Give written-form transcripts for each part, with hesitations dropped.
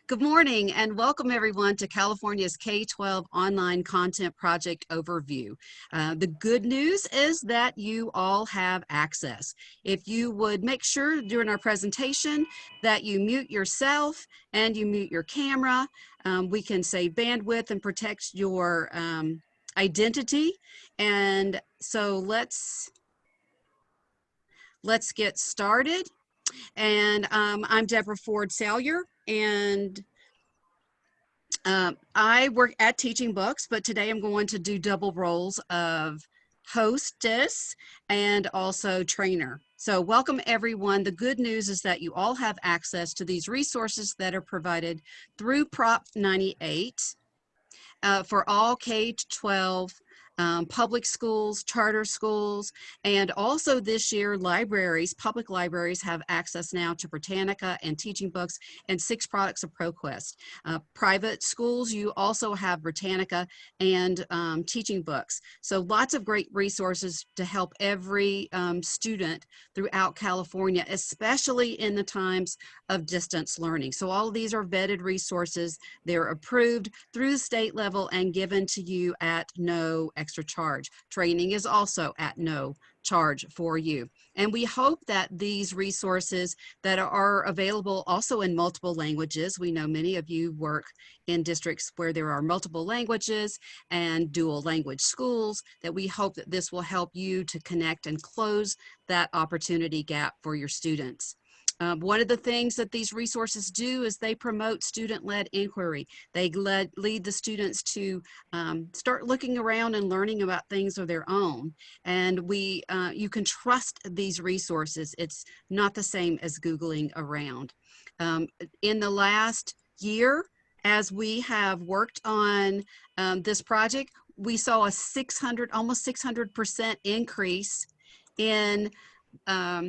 Good morning and welcome everyone to California's K12 Online Content Project Overview. The good news is that you all have access. If you would make sure during our presentation that you mute yourself and you mute your camera, we can save bandwidth and protect your identity. And so let's get started. And I'm Deborah Ford Salyer, and I work at TeachingBooks, but today I'm going to do double roles of hostess and also trainer. So welcome everyone. The good news is that you all have access to these resources that are provided through Prop 98 for all K-12 public schools, charter schools, and also this year libraries, public libraries have access now to Britannica and TeachingBooks and 6 products of ProQuest. Private schools, you also have Britannica and TeachingBooks. So lots of great resources to help every student throughout California, especially in the times of distance learning. So all of these are vetted resources. They're approved through the state level and given to you at no extra charge. Training is also at no charge for you. And we hope that these resources that are available also in multiple languages, we know many of you work in districts where there are multiple languages and dual language schools, that we hope that this will help you to connect and close that opportunity gap for your students. One of the things that these resources do is they promote student-led inquiry. They lead the students to start looking around and learning about things of their own. And you can trust these resources. It's not the same as Googling around. In the last year, as we have worked on this project, we saw a almost 600% increase in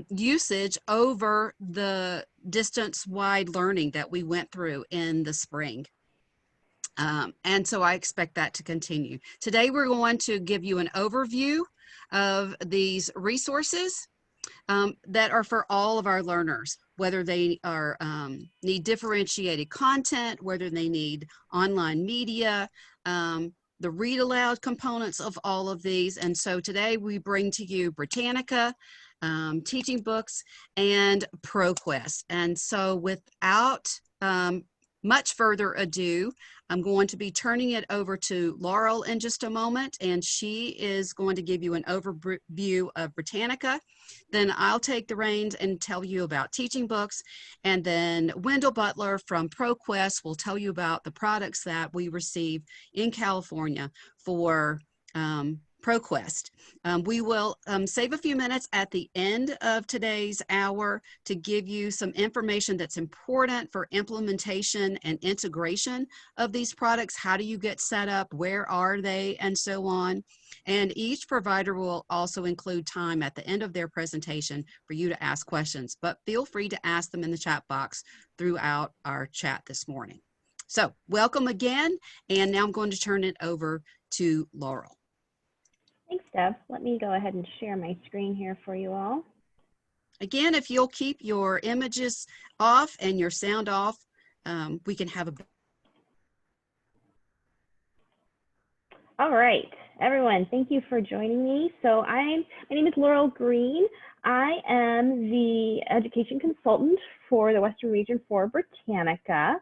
usage over the distance-wide learning that we went through in the spring. And so I expect that to continue. Today we're going to give you an overview of these resources that are for all of our learners, whether they are need differentiated content, whether they need online media, the read aloud components of all of these. And so today we bring to you Britannica, TeachingBooks, and ProQuest. And so without much further ado, I'm going to be turning it over to Laurel in just a moment, and she is going to give you an overview of Britannica. Then I'll take the reins and tell you about TeachingBooks, and then Wendell Butler from ProQuest will tell you about the products that we receive in California for ProQuest. We will save a few minutes at the end of today's hour to give you some information that's important for implementation and integration of these products. How do you get set up? Where are they? And so on. And each provider will also include time at the end of their presentation for you to ask questions, but feel free to ask them in the chat box throughout our chat this morning. So welcome again. And now I'm going to turn it over to Laurel. Thanks, Deb. Let me go ahead and share my screen here for you all. Again, if you'll keep your images off and your sound off, we can have a... All right, everyone, thank you for joining me. So my name is Laurel Green. I am the education consultant for the Western region for Britannica.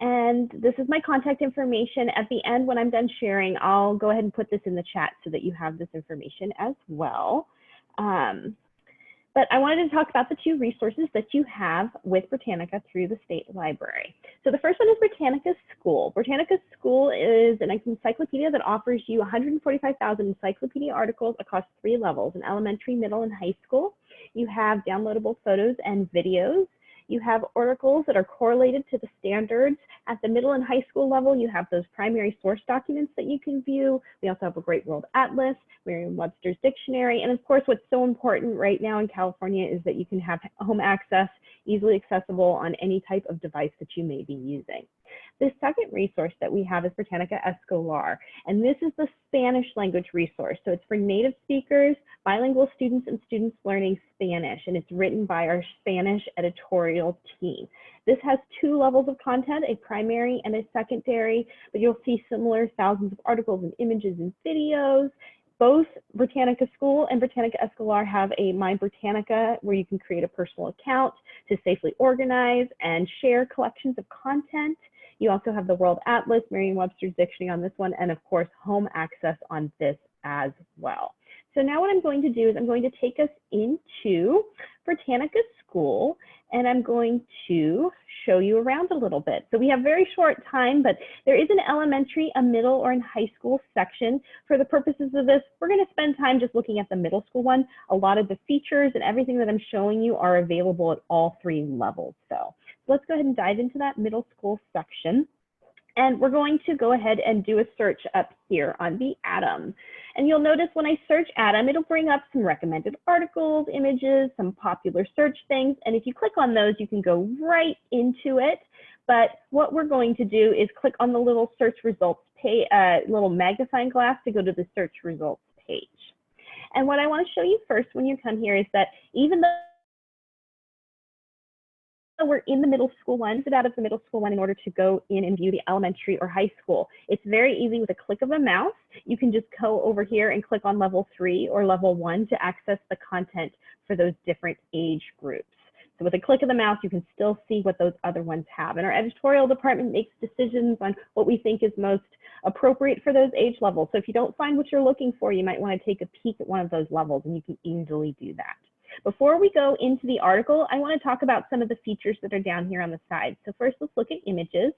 And this is my contact information. At the end, when I'm done sharing, I'll go ahead and put this in the chat so that you have this information as well. But I wanted to talk about the 2 resources that you have with Britannica through the state library. So the first one is Britannica School. Britannica School is an encyclopedia that offers you 145,000 encyclopedia articles across 3 levels, in elementary, middle, and high school. You have downloadable photos and videos. You have articles that are correlated to the standards. At the middle and high school level, you have those primary source documents that you can view. We also have a Great World Atlas, Merriam-Webster's Dictionary, and of course, what's so important right now in California is that you can have home access, easily accessible on any type of device that you may be using. The second resource that we have is Britannica Escolar, and this is the Spanish language resource. So it's for native speakers, bilingual students, and students learning Spanish, and it's written by our Spanish editorial team. This has 2 levels of content, a primary and a secondary, but you'll see similar thousands of articles and images and videos. Both Britannica School and Britannica Escolar have a My Britannica where you can create a personal account to safely organize and share collections of content. You also have the World Atlas, Merriam-Webster's Dictionary on this one, and of course, home access on this as well. So now what I'm going to do is I'm going to take us into Britannica School, and I'm going to show you around a little bit. So we have very short time, but there is an elementary, a middle, or in high school section. For the purposes of this, we're going to spend time just looking at the middle school one. A lot of the features and everything that I'm showing you are available at all 3 levels. So let's go ahead and dive into that middle school section. And we're going to go ahead and do a search up here on the Atom. And you'll notice when I search Atom, it'll bring up some recommended articles, images, some popular search things. And if you click on those, you can go right into it. But what we're going to do is click on the little search results page, little magnifying glass to go to the search results page. And what I want to show you first when you come here is that even though we're in the middle school one, exit out of the middle school one in order to go in and view the elementary or high school. It's very easy with a click of a mouse. You can just go over here and click on level 3 or level 1 to access the content for those different age groups. So with a click of the mouse, you can still see what those other ones have. And our editorial department makes decisions on what we think is most appropriate for those age levels. So if you don't find what you're looking for, you might want to take a peek at one of those levels, and you can easily do that. Before we go into the article, I want to talk about some of the features that are down here on the side. So first, let's look at images.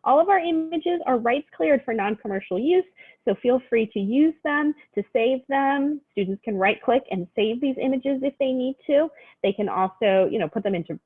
All of our images are rights cleared for non-commercial use, so feel free to use them, to save them. Students can right click and save these images if they need to. They can also, put them into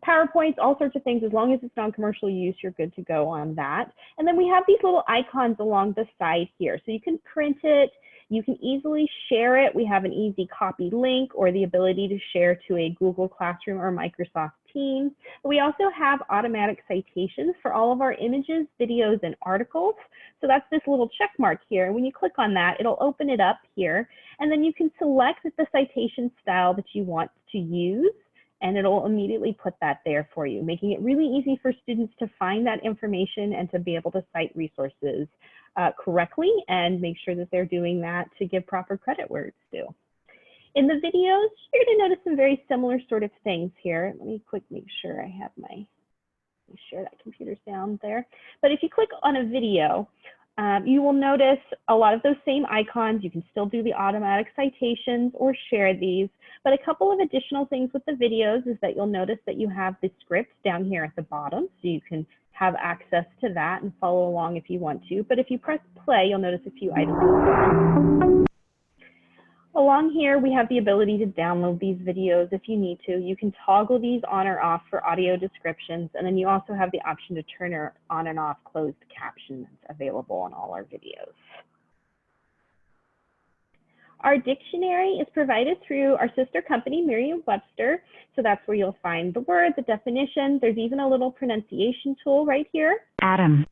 PowerPoints, all sorts of things. As long as it's non-commercial use, you're good to go on that. And then we have these little icons along the side here. So you can print it, you can easily share it. We have an easy copy link or the ability to share to a Google Classroom or Microsoft Teams. We also have automatic citations for all of our images, videos, and articles. So that's this little check mark here. When you click on that, it'll open it up here, and then you can select the citation style that you want to use, and it'll immediately put that there for you, making it really easy for students to find that information and to be able to cite resources correctly and make sure that they're doing that to give proper credit where it's due. In the videos, you're going to notice some very similar sort of things here. Let me quick make sure I have my, make sure that computer's down there. But if you click on a video, you will notice a lot of those same icons. You can still do the automatic citations or share these. But a couple of additional things with the videos is that you'll notice that you have the script down here at the bottom, so you can have access to that and follow along if you want to. But if you press play, you'll notice a few items. Along here, we have the ability to download these videos if you need to. You can toggle these on or off for audio descriptions, and then you also have the option to turn on and off closed captions available on all our videos. Our dictionary is provided through our sister company, Merriam-Webster. So that's where you'll find the word, the definition. There's even a little pronunciation tool right here. Adam.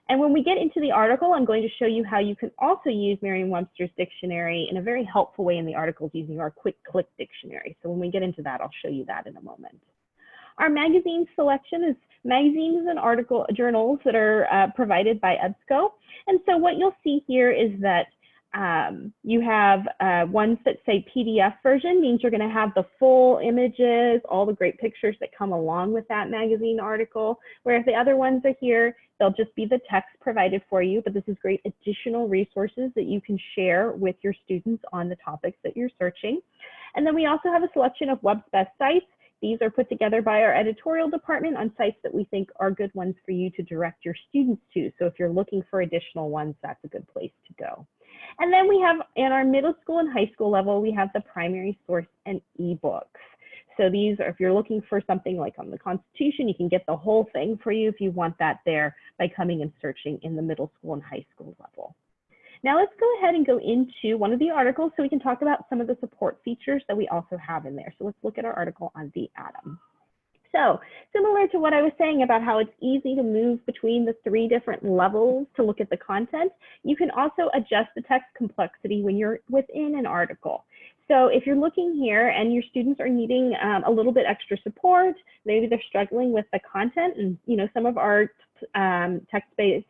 And when we get into the article, I'm going to show you how you can also use Merriam-Webster's dictionary in a very helpful way in the articles using our quick click dictionary. So when we get into that, I'll show you that in a moment. Our magazine selection is magazines and article journals that are provided by EBSCO. And so what you'll see here is that you have ones that say PDF version, means you're going to have the full images, all the great pictures that come along with that magazine article, whereas the other ones are here, they'll just be the text provided for you, but this is great additional resources that you can share with your students on the topics that you're searching. And then we also have a selection of web's best sites. These are put together by our editorial department on sites that we think are good ones for you to direct your students to. So if you're looking for additional ones, that's a good place to go. And then we have, in our middle school and high school level, we have the primary source and ebooks. So these are, if you're looking for something like on the Constitution, you can get the whole thing for you if you want that there by coming and searching in the middle school and high school level. Now let's go ahead and go into one of the articles so we can talk about some of the support features that we also have in there. So let's look at our article on the Atom. So So similar to what I was saying about how it's easy to move between the 3 different levels to look at the content, you can also adjust the text complexity when you're within an article. So if you're looking here and your students are needing a little bit extra support, maybe they're struggling with the content, and some of our text-based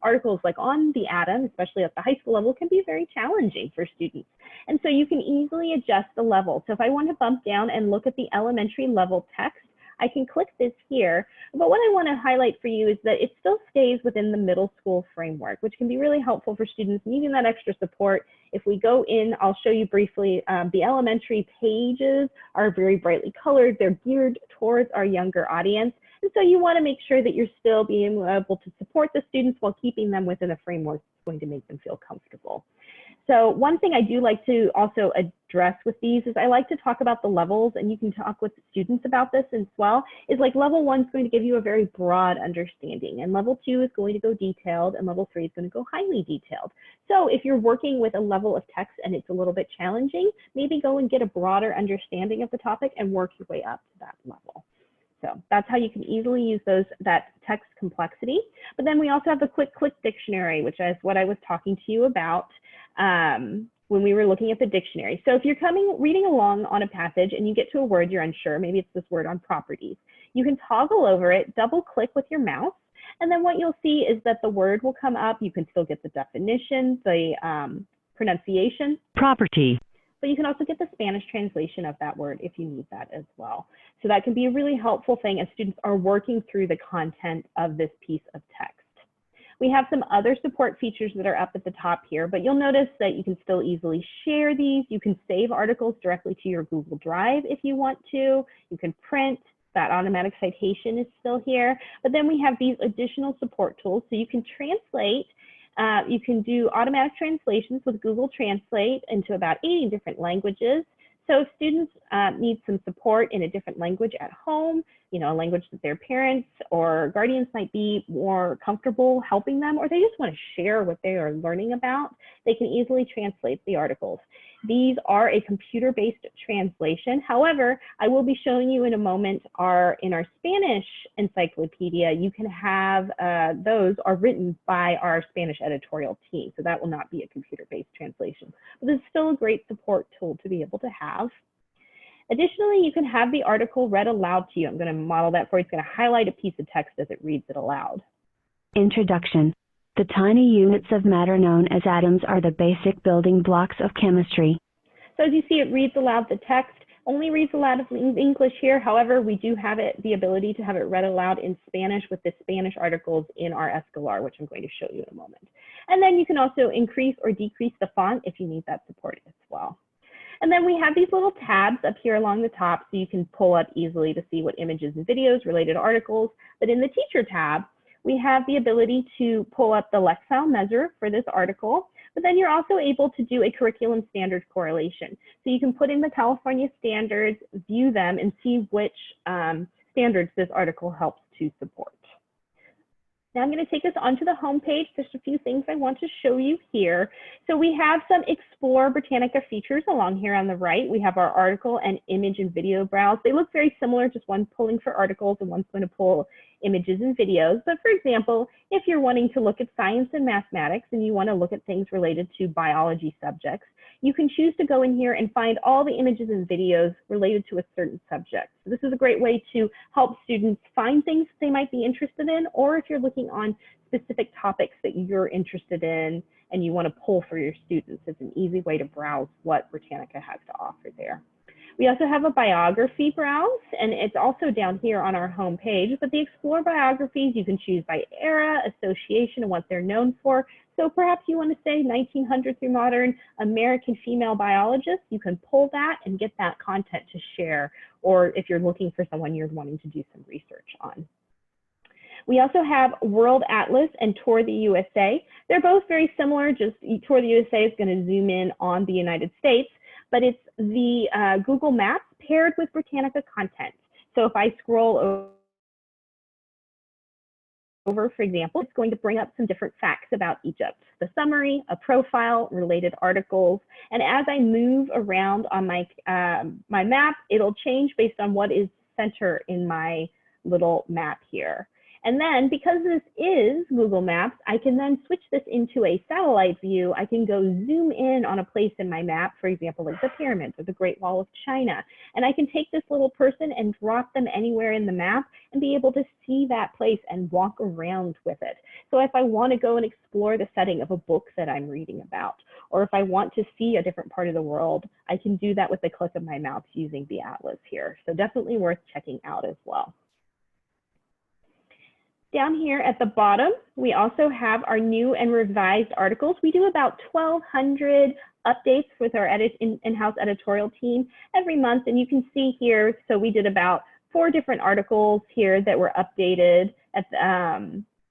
articles like on the atom, especially at the high school level, can be very challenging for students. And so you can easily adjust the level. So if I want to bump down and look at the elementary level text, I can click this here, but what I want to highlight for you is that it still stays within the middle school framework, which can be really helpful for students needing that extra support. If we go in, I'll show you briefly, the elementary pages are very brightly colored. They're geared towards our younger audience. And so you want to make sure that you're still being able to support the students while keeping them within a framework that's going to make them feel comfortable. So one thing I do like to also address with these is I like to talk about the levels, and you can talk with students about this as well, is like level 1 is going to give you a very broad understanding, and level 2 is going to go detailed, and level 3 is going to go highly detailed. So if you're working with a level of text and it's a little bit challenging, maybe go and get a broader understanding of the topic and work your way up to that level. So that's how you can easily use that text complexity. But then we also have the quick click dictionary, which is what I was talking to you about when we were looking at the dictionary. So if you're reading along on a passage and you get to a word you're unsure, maybe it's this word on properties, you can toggle over it, double click with your mouse, and then what you'll see is that the word will come up. You can still get the definition, the pronunciation. Property. But you can also get the Spanish translation of that word if you need that as well. So that can be a really helpful thing as students are working through the content of this piece of text. We have some other support features that are up at the top here, but you'll notice that you can still easily share these. You can save articles directly to your Google Drive if you want to. You can print. That automatic citation is still here. But then we have these additional support tools. So you can translate. You can do automatic translations with Google Translate into about 80 different languages. So if students need some support in a different language at home, a language that their parents or guardians might be more comfortable helping them, or they just want to share what they are learning about, they can easily translate the articles. These are a computer-based translation. However, I will be showing you in a moment in our Spanish encyclopedia, you can have those are written by our Spanish editorial team. So that will not be a computer-based translation, but it's still a great support tool to be able to have. Additionally, you can have the article read aloud to you. I'm going to model that for you. It's going to highlight a piece of text as it reads it aloud. Introduction. The tiny units of matter known as atoms are the basic building blocks of chemistry. So as you see, it reads aloud. The text only reads aloud in English here. However, we do have the ability to have it read aloud in Spanish with the Spanish articles in our Escalar, which I'm going to show you in a moment. And then you can also increase or decrease the font if you need that support as well. And then we have these little tabs up here along the top, so you can pull up easily to see what images and videos, related articles. But in the teacher tab, we have the ability to pull up the Lexile measure for this article, but then you're also able to do a curriculum standard correlation. So you can put in the California standards, view them, and see which standards this article helps to support. Now I'm going to take us onto the home page. There's a few things I want to show you here. So we have some Explore Britannica features along here on the right. We have our article and image and video browse. They look very similar, just one pulling for articles and one's going to pull images and videos. But for example, if you're wanting to look at science and mathematics and you want to look at things related to biology subjects, you can choose to go in here and find all the images and videos related to a certain subject. So this is a great way to help students find things they might be interested in, or if you're looking on specific topics that you're interested in and you want to pull for your students, it's an easy way to browse what Britannica has to offer there. We also have a biography browse, and it's also down here on our home page, but the Explore biographies, you can choose by era, association, and what they're known for. So perhaps you want to say 1900 through modern American female biologist, you can pull that and get that content to share, or if you're looking for someone you're wanting to do some research on. We also have World Atlas and Tour the USA. They're both very similar, just Tour the USA is going to zoom in on the United States, but it's the Google Maps paired with Britannica content. So if I scroll over, for example, it's going to bring up some different facts about Egypt, the summary, a profile, related articles. And as I move around on my map, it'll change based on what is center in my little map here. And then because this is Google Maps, I can then switch this into a satellite view. I can go zoom in on a place in my map, for example, like the pyramids or the Great Wall of China. And I can take this little person and drop them anywhere in the map and be able to see that place and walk around with it. So if I want to go and explore the setting of a book that I'm reading about, or if I want to see a different part of the world, I can do that with the click of my mouse using the atlas here. So definitely worth checking out as well. Down here at the bottom, we also have our new and revised articles. We do about 1,200 updates with our in-house editorial team every month. And you can see here, so we did about 4 different articles here that were updated at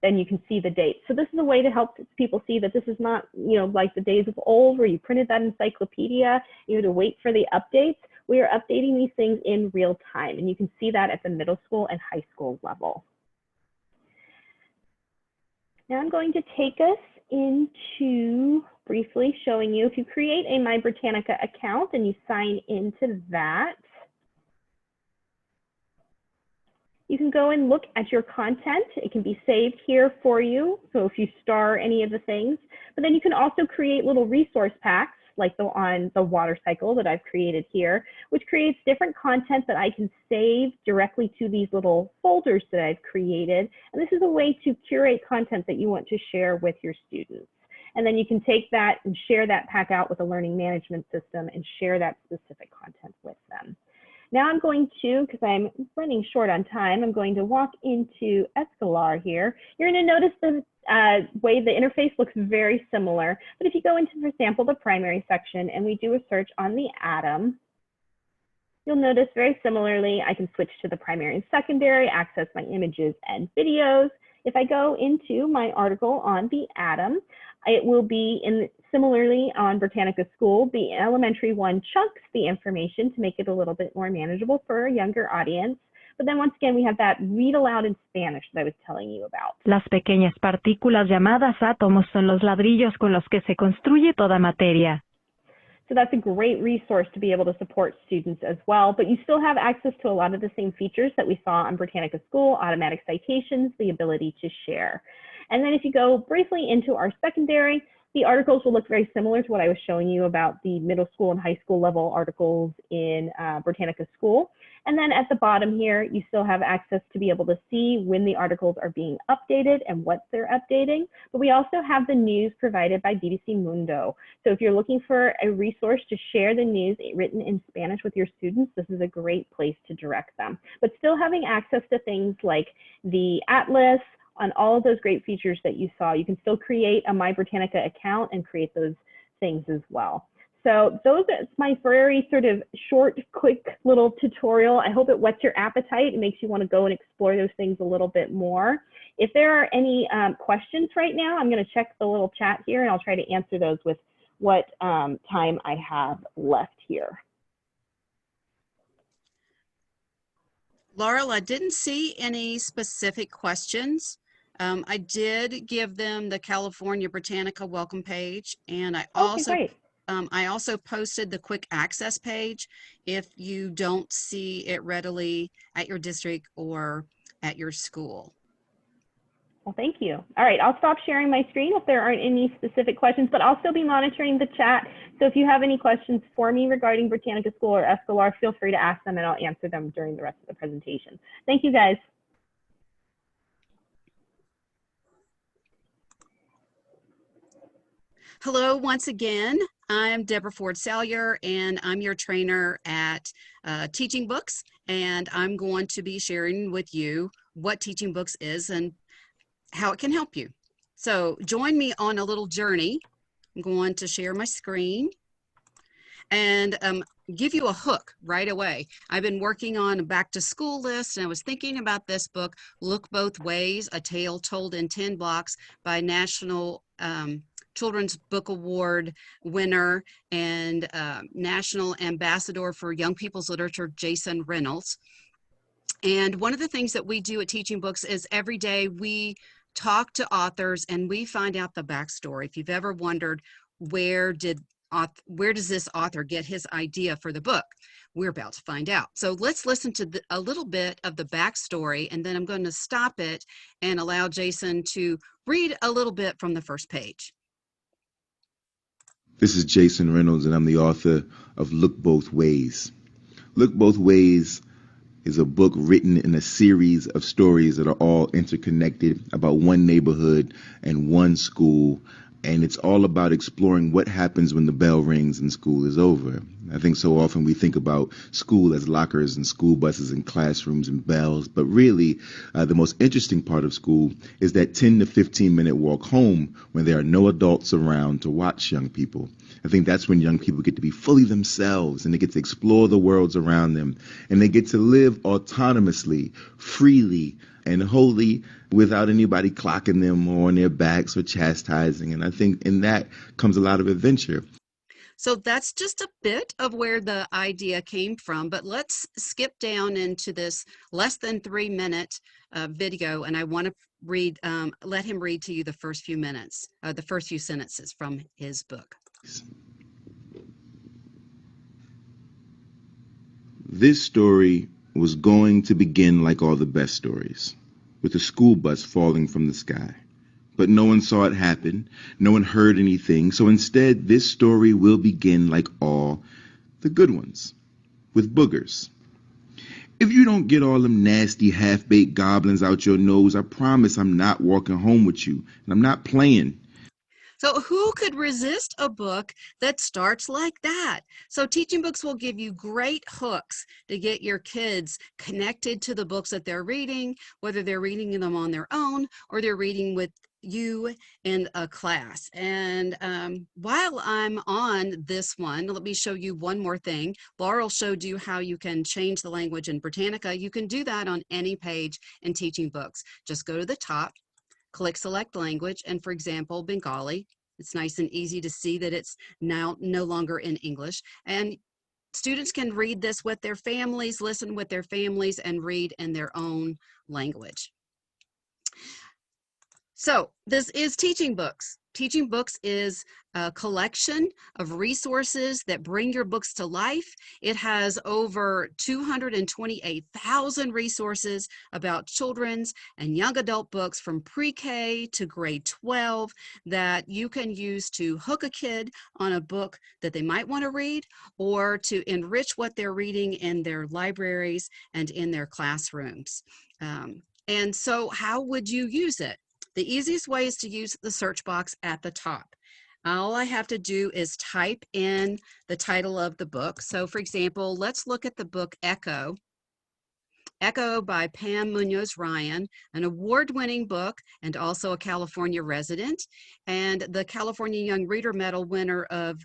and you can see the date. So this is a way to help people see that this is not, like the days of old where you printed that encyclopedia, you had to wait for the updates. We are updating these things in real time, and you can see that at the middle school and high school level. Now I'm going to take us into briefly showing you, if you create a My Britannica account and you sign into that, you can go and look at your content. It can be saved here for you. So if you star any of the things, but then you can also create little resource packs like on the water cycle that I've created here, which creates different content that I can save directly to these little folders that I've created. And this is a way to curate content that you want to share with your students. And then you can take that and share that pack out with a learning management system and share that specific content with them. Now I'm going to, because I'm running short on time, I'm going to walk into Escalar here. You're going to notice the way the interface looks very similar. But if you go into, for example, the primary section and we do a search on the atom, you'll notice very similarly, I can switch to the primary and secondary, access my images and videos. If I go into my article on the atom, it will be similarly on Britannica School. The elementary one chunks the information to make it a little bit more manageable for a younger audience. But then once again, we have that read aloud in Spanish that I was telling you about. Las pequeñas partículas llamadas átomos son los ladrillos con los que se construye toda materia. So that's a great resource to be able to support students as well, but you still have access to a lot of the same features that we saw on Britannica School, automatic citations, the ability to share. And then if you go briefly into our secondary, the articles will look very similar to what I was showing you about the middle school and high school level articles in Britannica School. And then at the bottom here, you still have access to be able to see when the articles are being updated and what they're updating. But we also have the news provided by BBC Mundo. So if you're looking for a resource to share the news written in Spanish with your students, this is a great place to direct them. But still having access to things like the Atlas, on all of those great features that you saw. You can still create a My Britannica account and create those things as well. So that's my very sort of short, quick little tutorial. I hope it whets your appetite. It makes you want to go and explore those things a little bit more. If there are any questions right now, I'm going to check the little chat here and I'll try to answer those with what time I have left here. Laurel, I didn't see any specific questions. I did give them the California Britannica welcome page, and I also posted the quick access page if you don't see it readily at your district or at your school. Well, thank you. All right, I'll stop sharing my screen if there aren't any specific questions, but I'll still be monitoring the chat. So if you have any questions for me regarding Britannica School or Escalar, feel free to ask them and I'll answer them during the rest of the presentation. Thank you, guys. Hello, once again. I'm Deborah Ford Salyer, and I'm your trainer at TeachingBooks, and I'm going to be sharing with you what TeachingBooks is and how it can help you. So join me on a little journey. I'm going to share my screen and give you a hook right away. I've been working on a back to school list, and I was thinking about this book, Look Both Ways, A Tale Told in 10 Blocks by National Children's Book Award winner and National Ambassador for Young People's Literature, Jason Reynolds. And one of the things that we do at TeachingBooks is every day we talk to authors and we find out the backstory. If you've ever wondered, where did where does this author get his idea for the book? We're about to find out. So let's listen to a little bit of the backstory, and then I'm going to stop it and allow Jason to read a little bit from the first page. This is Jason Reynolds, and I'm the author of Look Both Ways. Look Both Ways is a book written in a series of stories that are all interconnected about one neighborhood and one school. And it's all about exploring what happens when the bell rings and school is over. I think so often we think about school as lockers and school buses and classrooms and bells, but really the most interesting part of school is that 10 to 15-minute walk home when there are no adults around to watch young people. I think that's when young people get to be fully themselves, and they get to explore the worlds around them, and they get to live autonomously, freely, and wholly without anybody clocking them or on their backs or chastising. And I think in that comes a lot of adventure. So that's just a bit of where the idea came from, but let's skip down into this less than 3-minute video, and I want to read, let him read to you the first few minutes, the first few sentences from his book. This story was going to begin like all the best stories, with a school bus falling from the sky. But no one saw it happen, no one heard anything, so instead this story will begin like all the good ones, with boogers. If you don't get all them nasty half-baked goblins out your nose, I promise I'm not walking home with you, and I'm not playing. So who could resist a book that starts like that? So TeachingBooks will give you great hooks to get your kids connected to the books that they're reading, whether they're reading them on their own or they're reading with you in a class. And while I'm on this one, let me show you one more thing. Laurel showed you how you can change the language in Britannica. You can do that on any page in TeachingBooks. Just go to the top, click select language, and for example, Bengali. It's nice and easy to see that it's now no longer in English. And students can read this with their families, listen with their families, and read in their own language. So this is TeachingBooks. TeachingBooks is a collection of resources that bring your books to life. It has over 228,000 resources about children's and young adult books from pre-K to grade 12 that you can use to hook a kid on a book that they might want to read, or to enrich what they're reading in their libraries and in their classrooms. And so how would you use it? The easiest way is to use the search box at the top. All I have to do is type in the title of the book. So for example, let's look at the book Echo. Echo by Pam Munoz-Ryan, an award-winning book and also a California resident, and the California Young Reader Medal winner of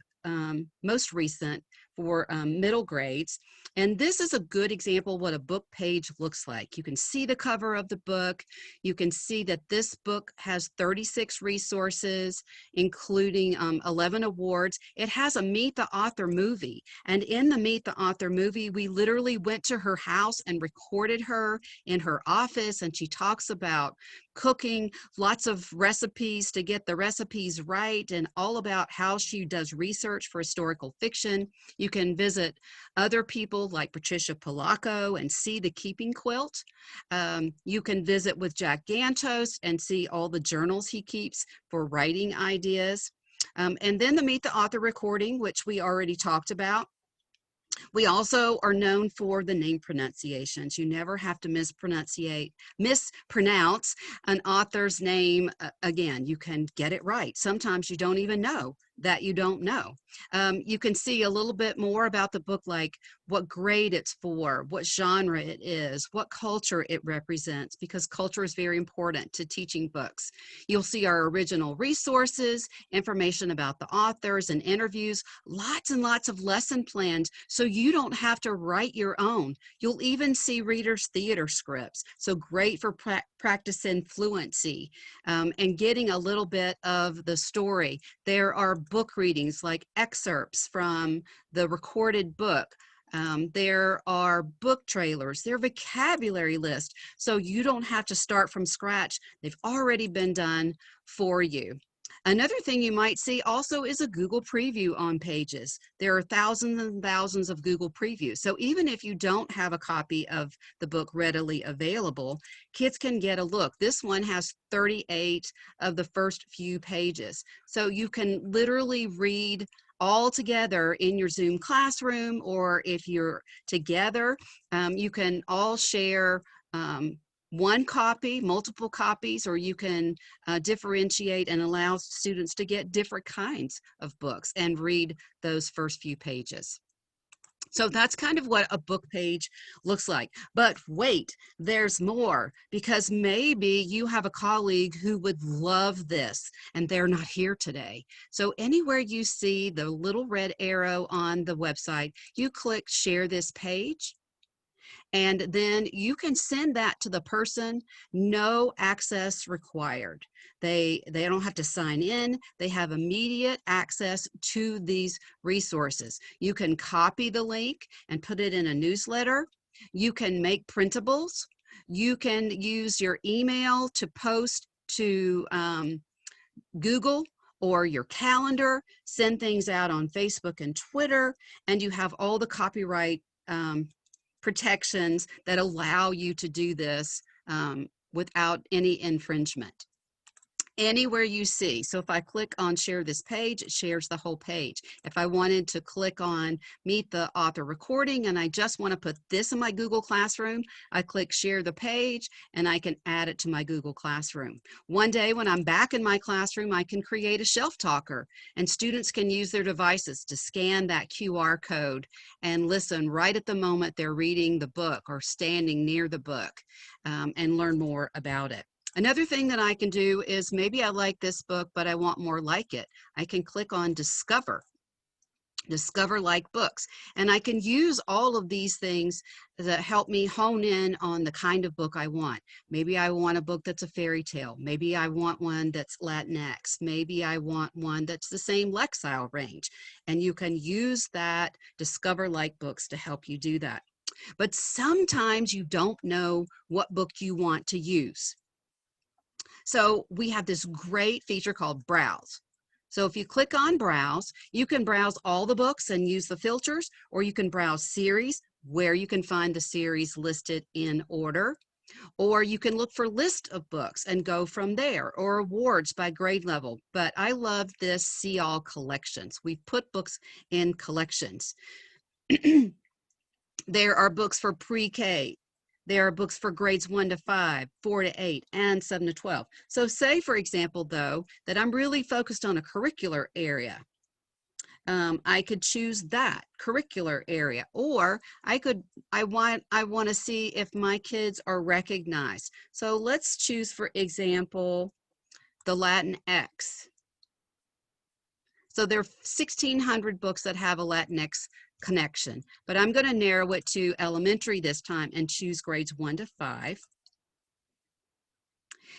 most recent for middle grades. And this is a good example of what a book page looks like. You can see the cover of the book. You can see that this book has 36 resources, including 11 awards. It has a Meet the Author movie. And in the Meet the Author movie, we literally went to her house and recorded her in her office, and she talks about cooking, lots of recipes to get the recipes right, and all about how she does research for historical fiction. You can visit other people like Patricia Polacco and see the keeping quilt. You can visit with Jack Gantos and see all the journals he keeps for writing ideas. And then the Meet the Author recording, which we already talked about. We also are known for the name pronunciations. You never have to mispronounce an author's name. Again, you can get it right. Sometimes you don't even know that you don't know. You can see a little bit more about the book, like what grade it's for, what genre it is, what culture it represents, because culture is very important to TeachingBooks. You'll see our original resources, information about the authors, and interviews, lots and lots of lesson plans, so you don't have to write your own. You'll even see readers' theater scripts, so great for practicing fluency and getting a little bit of the story. There are book readings like excerpts from the recorded book. There are book trailers, there are vocabulary lists, so you don't have to start from scratch. They've already been done for you. Another thing you might see also is a Google preview on pages. There are thousands and thousands of Google previews. So even if you don't have a copy of the book readily available, kids can get a look. This one has 38 of the first few pages. So you can literally read all together in your Zoom classroom, or if you're together, you can all share one copy, multiple copies, or you can differentiate and allow students to get different kinds of books and read those first few pages. So that's kind of what a book page looks like. But wait, there's more, because maybe you have a colleague who would love this and they're not here today. So anywhere you see the little red arrow on the website, you click share this page. And then you can send that to the person, no access required. They don't have to sign in. They have immediate access to these resources. You can copy the link and put it in a newsletter. You can make printables. You can use your email to post to Google or your calendar, send things out on Facebook and Twitter, and you have all the copyright protections that allow you to do this without any infringement. Anywhere you see. So if I click on share this page, it shares the whole page. If I wanted to click on meet the author recording and I just want to put this in my Google Classroom, I click share the page and I can add it to my Google Classroom. One day when I'm back in my classroom, I can create a shelf talker and students can use their devices to scan that QR code and listen right at the moment they're reading the book or standing near the book and learn more about it. Another thing that I can do is maybe I like this book, but I want more like it. I can click on Discover like books. And I can use all of these things that help me hone in on the kind of book I want. Maybe I want a book that's a fairy tale. Maybe I want one that's Latinx. Maybe I want one that's the same Lexile range. And you can use that Discover like books to help you do that. But sometimes you don't know what book you want to use. So we have this great feature called Browse. So if you click on Browse, you can browse all the books and use the filters, or you can browse series where you can find the series listed in order, or you can look for list of books and go from there, or awards by grade level. But I love this See All collections. We put books in collections. There are books for pre-K. There are books for grades 1 to 5, 4 to 8, and 7 to 12. So say, for example, though, that I'm really focused on a curricular area. I could choose that curricular area, or I want to see if my kids are recognized. So let's choose, for example, the Latinx. So there are 1,600 books that have a Latinx connection, but I'm going to narrow it to elementary this time and choose grades 1 to 5.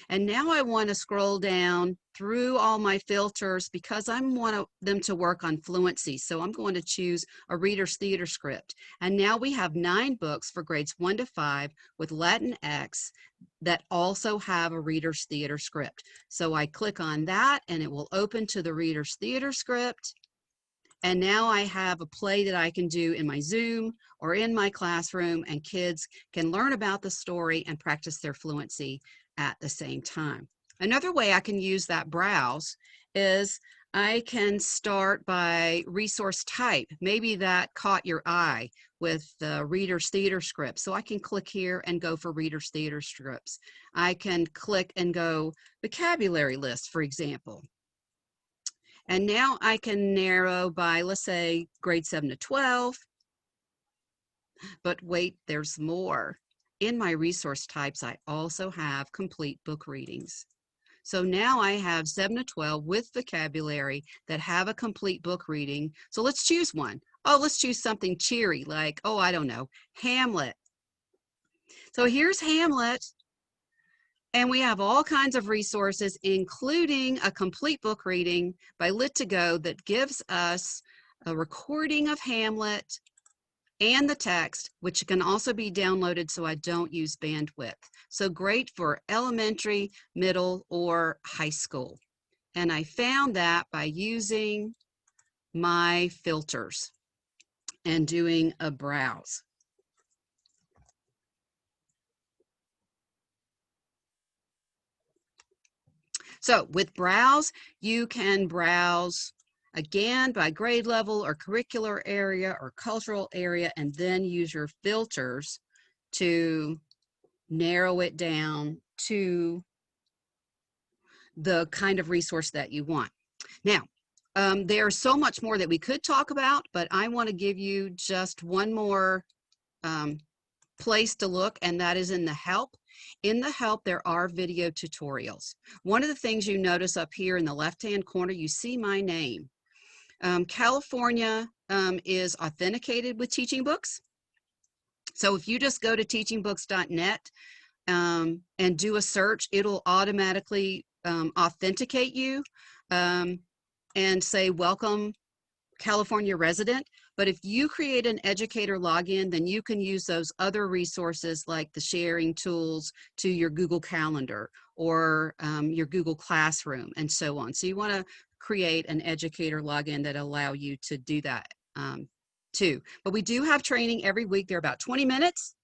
And now I want to scroll down through all my filters because I want them to work on fluency. So I'm going to choose a Reader's Theater script. And now we have 9 books for grades 1 to 5 with Latinx that also have a Reader's Theater script. So I click on that and it will open to the Reader's Theater script. And now I have a play that I can do in my Zoom or in my classroom, and kids can learn about the story and practice their fluency at the same time. Another way I can use that browse is I can start by resource type. Maybe that caught your eye with the Reader's Theater script. So I can click here and go for Reader's Theater scripts. I can click and go vocabulary list, for example. And now I can narrow by, let's say, grade 7 to 12. But wait, there's more. In my resource types, I also have complete book readings. So now I have 7 to 12 with vocabulary that have a complete book reading. So let's choose one. Oh, let's choose something cheery like, oh, I don't know, Hamlet. So here's Hamlet. And we have all kinds of resources, including a complete book reading by Lit2Go that gives us a recording of Hamlet and the text, which can also be downloaded so I don't use bandwidth. So great for elementary, middle, or high school. And I found that by using my filters and doing a browse. So with browse, you can browse again by grade level or curricular area or cultural area, and then use your filters to narrow it down to the kind of resource that you want. Now, there's so much more that we could talk about, but I want to give you just one more place to look, and that is in the help. In the help, there are video tutorials. One of the things you notice up here in the left-hand corner, you see my name. California is authenticated with TeachingBooks. So if you just go to teachingbooks.net and do a search, it'll automatically authenticate you and say, welcome, California resident. But if you create an educator login, then you can use those other resources like the sharing tools to your Google Calendar or your Google Classroom and so on. So you want to create an educator login that allow you to do that too. But we do have training every week. They're about 20 minutes.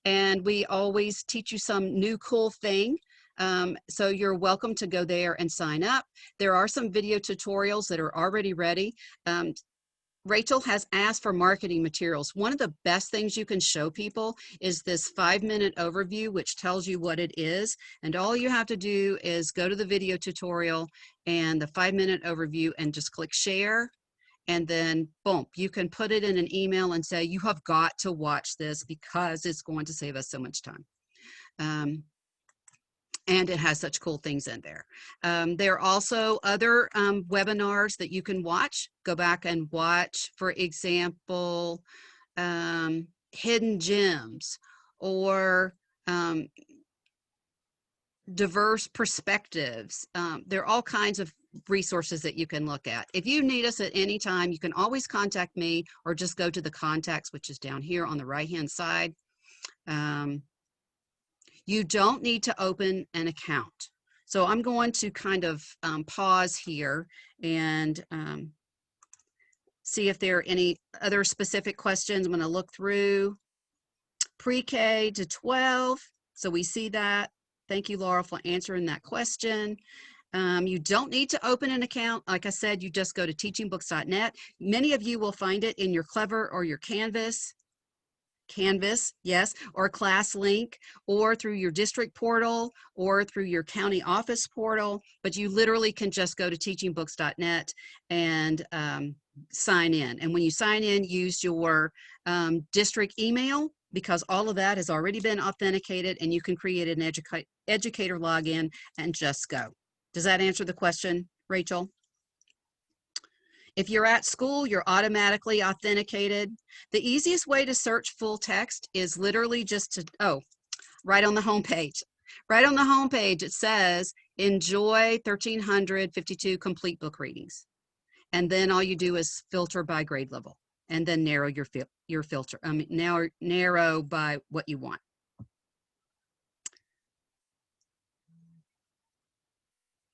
And we always teach you some new cool thing. So you're welcome to go there and sign up. There are some video tutorials that are already ready. Rachel has asked for marketing materials. One of the best things you can show people is this 5-minute overview, which tells you what it is. And all you have to do is go to the video tutorial and the 5-minute overview and just click share. And then boom, you can put it in an email and say, you have got to watch this because it's going to save us so much time. And it has such cool things in there. There are also other webinars that you can watch. Go back and watch, for example, hidden gems or diverse perspectives. There are all kinds of resources that you can look at. If you need us at any time, you can always contact me or just go to the contacts, which is down here on the right-hand side. You don't need to open an account. So I'm going to kind of pause here and see if there are any other specific questions. I'm going to look through pre-K to 12. So we see that. Thank you, Laura, for answering that question. You don't need to open an account. Like I said, you just go to teachingbooks.net. Many of you will find it in your Clever or your Canvas, yes, or class link, or through your district portal, or through your county office portal, but you literally can just go to teachingbooks.net and sign in. And when you sign in, use your district email, because all of that has already been authenticated, and you can create an educator login and just go. Does that answer the question, Rachel? If you're at school, you're automatically authenticated. The easiest way to search full text is literally just to, right on the home page. Right on the home page, it says, enjoy 1,352 complete book readings. And then all you do is filter by grade level, and then narrow your filter, narrow by what you want.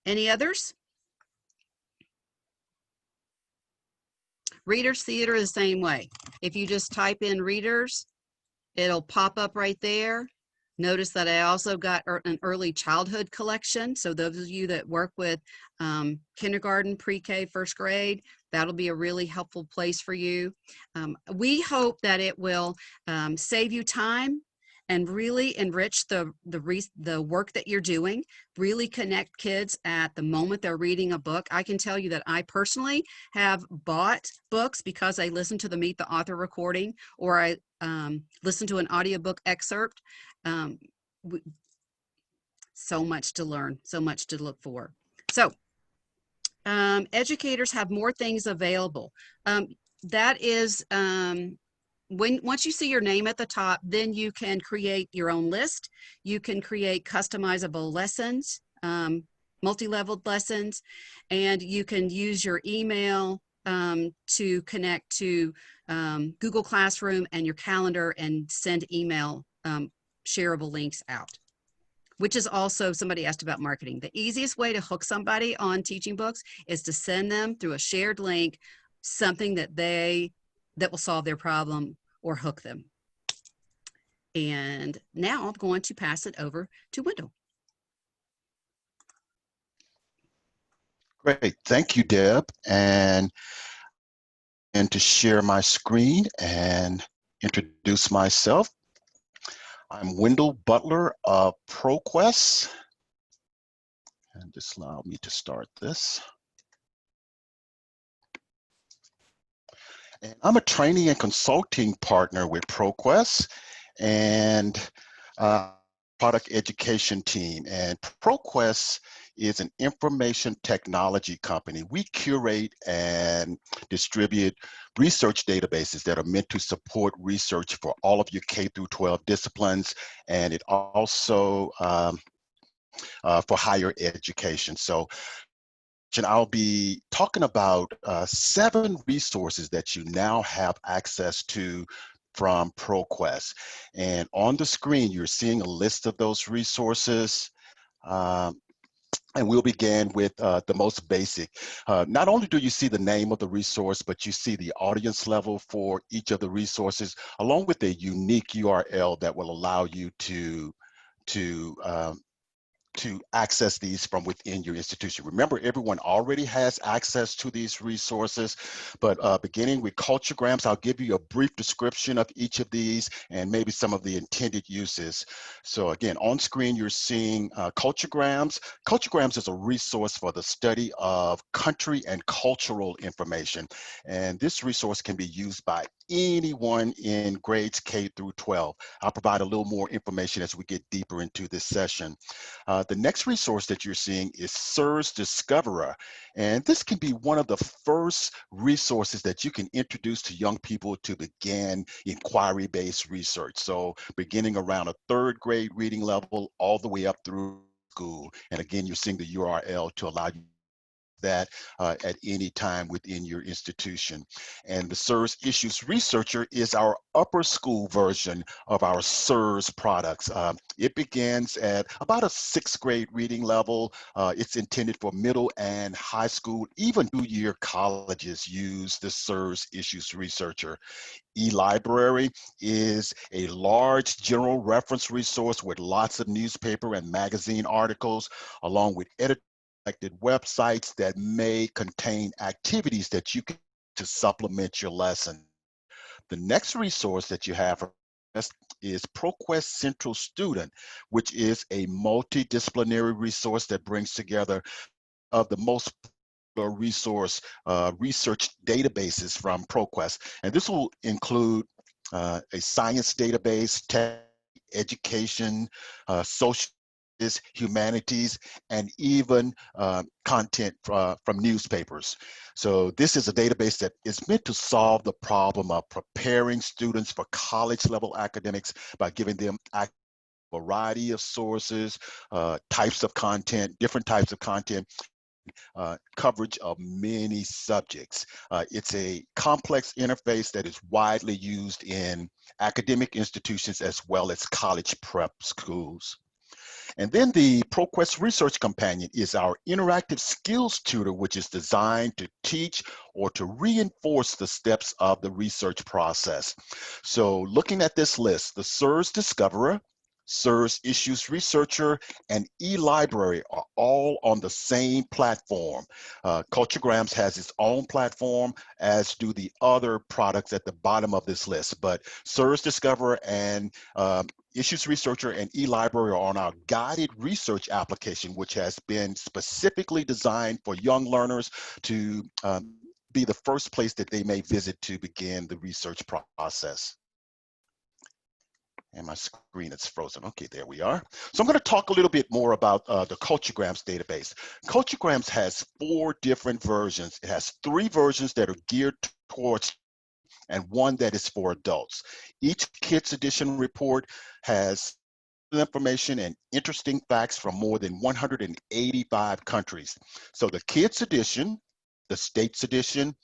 Any others? Readers Theater is the same way. If you just type in readers, it'll pop up right there. Notice that I also got an early childhood collection. So those of you that work with kindergarten, pre-K, first grade, that'll be a really helpful place for you. We hope that it will save you time and really enrich the work that you're doing, really connect kids at the moment they're reading a book. I can tell you that I personally have bought books because I listened to the Meet the Author recording, or I listened to an audiobook excerpt. So much to learn, so much to look for. So educators have more things available. That is, once you see your name at the top, then you can create your own list. You can create customizable lessons, multi-leveled lessons, and you can use your email to connect to Google Classroom and your calendar and send email shareable links out. which is also, somebody asked about marketing. The easiest way to hook somebody on TeachingBooks is to send them through a shared link, something that will solve their problem or hook them. And now I'm going to pass it over to Wendell. Great, thank you, Deb. And to share my screen and introduce myself. I'm Wendell Butler of ProQuest. And just allow me to start this. And I'm a training and consulting partner with ProQuest and product education team. And ProQuest is an information technology company. We curate and distribute research databases that are meant to support research for all of your K-12 disciplines, and it also for higher education. So I'll be talking about 7 resources that you now have access to from ProQuest. And on the screen, you're seeing a list of those resources. And we'll begin with the most basic. Not only do you see the name of the resource, but you see the audience level for each of the resources, along with a unique URL that will allow you to access these from within your institution. Remember, everyone already has access to these resources, but beginning with culturegrams, I'll give you a brief description of each of these and maybe some of the intended uses. So again, on screen, you're seeing culturegrams. Culturegrams is a resource for the study of country and cultural information. And this resource can be used by anyone in grades K through 12. I'll provide a little more information as we get deeper into this session. The next resource that you're seeing is SIRS Discoverer, and this can be one of the first resources that you can introduce to young people to begin inquiry-based research. So beginning around a 3rd grade reading level all the way up through school. And again, you're seeing the URL to allow you that at any time within your institution. And the SIRS Issues Researcher is our upper school version of our SIRS products. It begins at about a 6th grade reading level. It's intended for middle and high school. Even 2-year colleges use the SIRS Issues Researcher. eLibrary is a large general reference resource with lots of newspaper and magazine articles, along with selected websites that may contain activities that you can to supplement your lesson. The next resource that you have is ProQuest Central Student, which is a multidisciplinary resource that brings together the most research databases from ProQuest. And this will include a science database, tech, education, social, humanities, and even content from newspapers. So this is a database that is meant to solve the problem of preparing students for college level academics by giving them a variety of sources, types of content, different types of content, coverage of many subjects. It's a complex interface that is widely used in academic institutions as well as college prep schools. And then the ProQuest Research Companion is our interactive skills tutor, which is designed to teach or to reinforce the steps of the research process. So looking at this list, the SIRS Discoverer, SIRS Issues Researcher, and eLibrary are all on the same platform. Culturegrams has its own platform, as do the other products at the bottom of this list. But SIRS Discoverer and Issues Researcher and eLibrary are on our guided research application, which has been specifically designed for young learners to be the first place that they may visit to begin the research process. And my screen is frozen. Okay, there we are. So I'm going to talk a little bit more about the Culturegrams database. Culturegrams has 4 different versions. It has 3 versions that are geared towards and 1 that is for adults. Each Kids Edition report has information and interesting facts from more than 185 countries. So the Kids Edition, the States Edition,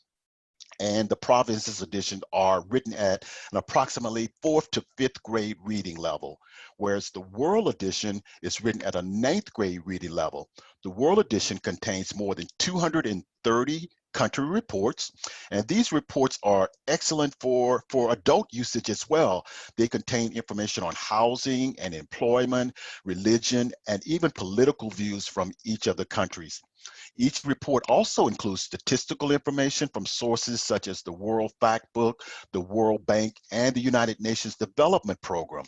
and the provinces edition are written at an approximately 4th to 5th grade reading level, whereas the World Edition is written at a 9th grade reading level. The World Edition contains more than 230 country reports, and these reports are excellent for adult usage as well. They contain information on housing and employment, religion, and even political views from each of the countries. Each report also includes statistical information from sources such as the World Factbook, the World Bank, and the United Nations Development Program.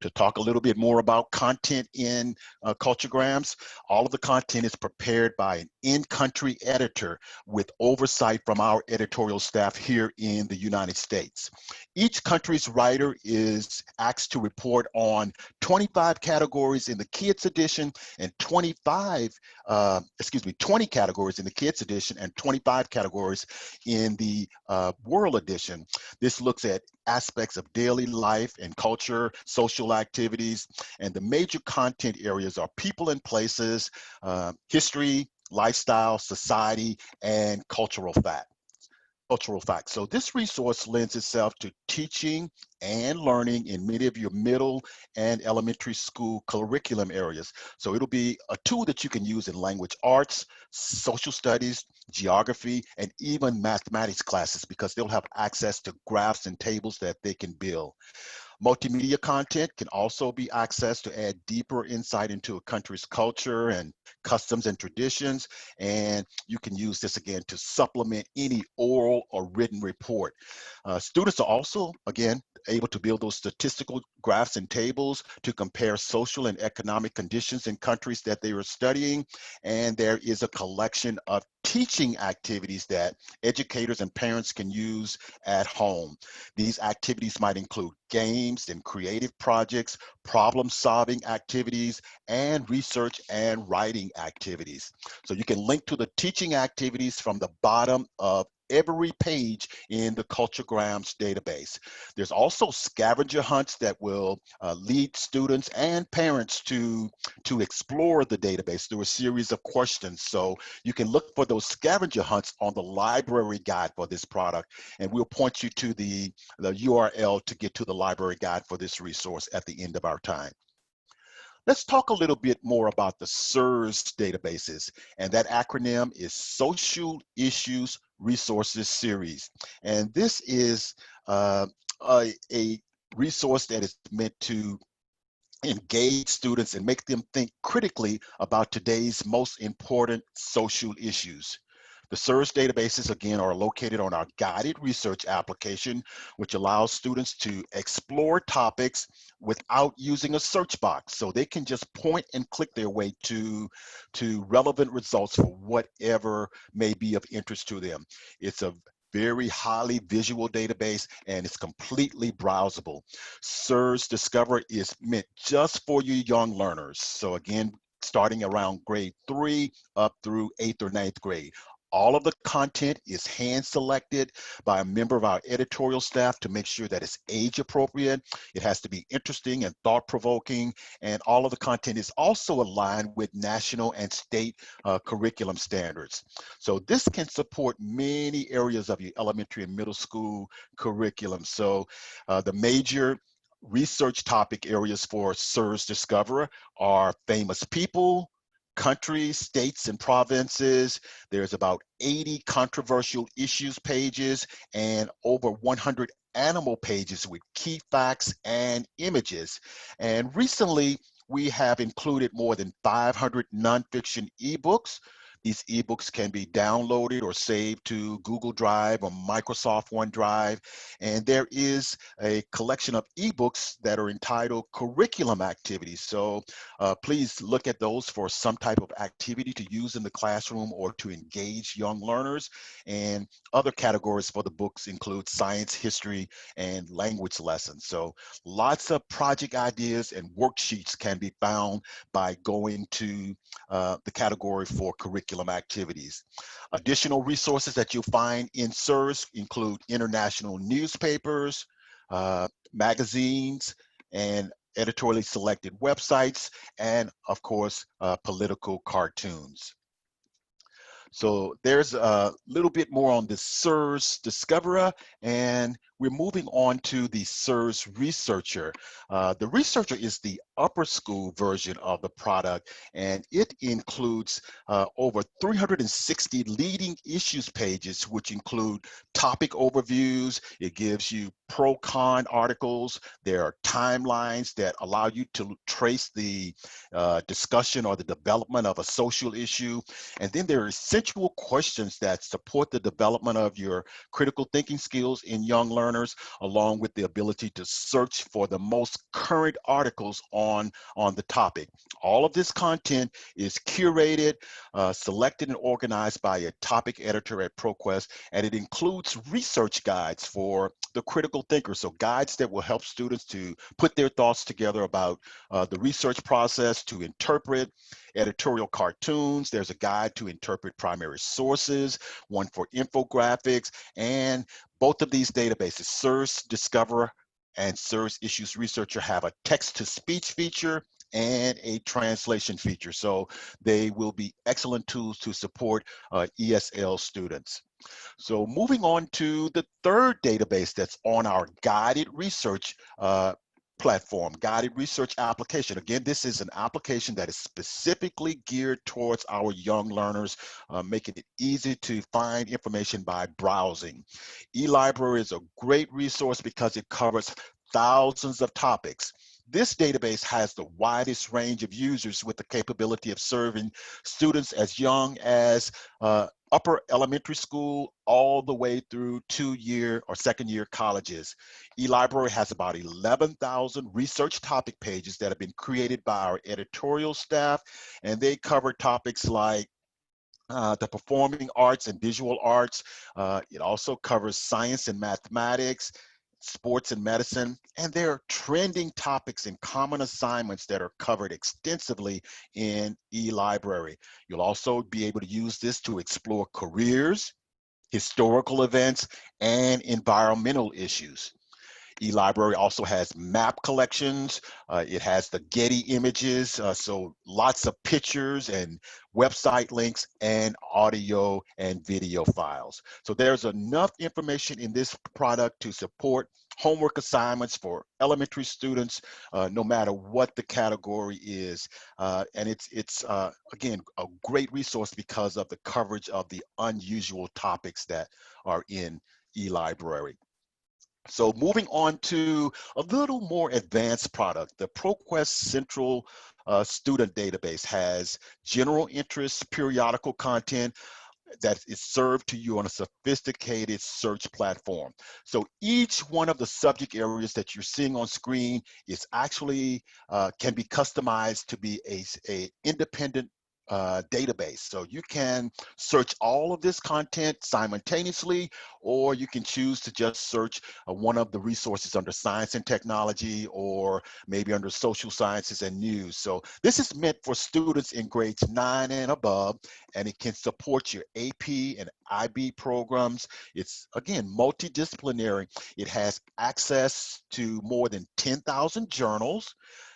To talk a little bit more about content in Culturegrams, all of the content is prepared by an in-country editor with oversight from our editorial staff here in the United States. Each country's writer is asked to report on 25 categories in the Kids edition and 20 categories in the Kids edition and 25 categories in the World edition. This looks at aspects of daily life and culture, social activities, and the major content areas are people and places, history, lifestyle, society, and cultural facts. So this resource lends itself to teaching and learning in many of your middle and elementary school curriculum areas. So it'll be a tool that you can use in language arts, social studies, geography, and even mathematics classes, because they'll have access to graphs and tables that they can build. Multimedia content can also be accessed to add deeper insight into a country's culture and customs and traditions. And you can use this again to supplement any oral or written report. Students are also, again, able to build those statistical graphs and tables to compare social and economic conditions in countries that they are studying. And there is a collection of teaching activities that educators and parents can use at home. These activities might include games and creative projects, problem-solving activities, and research and writing activities. So you can link to the teaching activities from the bottom of every page in the Culturegrams database. There's also scavenger hunts that will lead students and parents to explore the database through a series of questions. So you can look for those scavenger hunts on the library guide for this product, and we'll point you to the URL to get to the library guide for this resource at the end of our time. Let's talk a little bit more about the SIRS databases, and that acronym is Social Issues Resources Series. And this is a resource that is meant to engage students and make them think critically about today's most important social issues. The SIRS databases, again, are located on our guided research application, which allows students to explore topics without using a search box. So they can just point and click their way to relevant results for whatever may be of interest to them. It's a very highly visual database, and it's completely browsable. SIRS Discover is meant just for you young learners. So again, starting around grade 3 up through 8th or 9th grade. All of the content is hand selected by a member of our editorial staff to make sure that it's age appropriate. It has to be interesting and thought provoking. And all of the content is also aligned with national and state curriculum standards. So this can support many areas of your elementary and middle school curriculum. So the major research topic areas for SIRS Discover are famous people, countries, states, and provinces. There's about 80 controversial issues pages and over 100 animal pages with key facts and images. And recently, we have included more than 500 nonfiction ebooks. These ebooks can be downloaded or saved to Google Drive or Microsoft OneDrive. And there is a collection of ebooks that are entitled curriculum activities. So please look at those for some type of activity to use in the classroom or to engage young learners. And other categories for the books include science, history, and language lessons. So lots of project ideas and worksheets can be found by going to the category for curriculum activities. Additional resources that you'll find in SIRS include international newspapers, magazines, and editorially selected websites, and of course, political cartoons. So there's a little bit more on the SIRS Discoverer, and we're moving on to the SIRS Researcher. The Researcher is the upper school version of the product, and it includes over 360 leading issues pages, which include topic overviews. It gives you pro-con articles. There are timelines that allow you to trace the discussion or the development of a social issue. And then there are essential questions that support the development of your critical thinking skills in young learners, along with the ability to search for the most current articles on the topic. All of this content is curated, selected and organized by a topic editor at ProQuest, and it includes research guides for the critical thinker. So guides that will help students to put their thoughts together about the research process, to interpret editorial cartoons. There's a guide to interpret primary sources, one for infographics, and both of these databases, SIRS Discoverer and SIRS Issues Researcher, have a text-to-speech feature and a translation feature. So they will be excellent tools to support ESL students. So moving on to the third database that's on our guided research platform, guided research application. Again, this is an application that is specifically geared towards our young learners, making it easy to find information by browsing. eLibrary is a great resource because it covers thousands of topics. This database has the widest range of users with the capability of serving students as young as upper elementary school all the way through 2-year or 2nd-year colleges. eLibrary has about 11,000 research topic pages that have been created by our editorial staff, and they cover topics like the performing arts and visual arts. It also covers science and mathematics, sports and medicine, and there are trending topics and common assignments that are covered extensively in eLibrary. You'll also be able to use this to explore careers, historical events, and environmental issues. eLibrary also has map collections. It has the Getty images, so lots of pictures and website links and audio and video files. So there's enough information in this product to support homework assignments for elementary students, no matter what the category is. And it's again, a great resource because of the coverage of the unusual topics that are in eLibrary. So moving on to a little more advanced product, the ProQuest Central Student Database has general interest periodical content that is served to you on a sophisticated search platform. So each one of the subject areas that you're seeing on screen is actually can be customized to be a independent database. So you can search all of this content simultaneously, or you can choose to just search one of the resources under science and technology, or maybe under social sciences and news. So this is meant for students in grades 9 and above, and it can support your AP and IB programs. It's, again, multidisciplinary. It has access to more than 10,000 journals,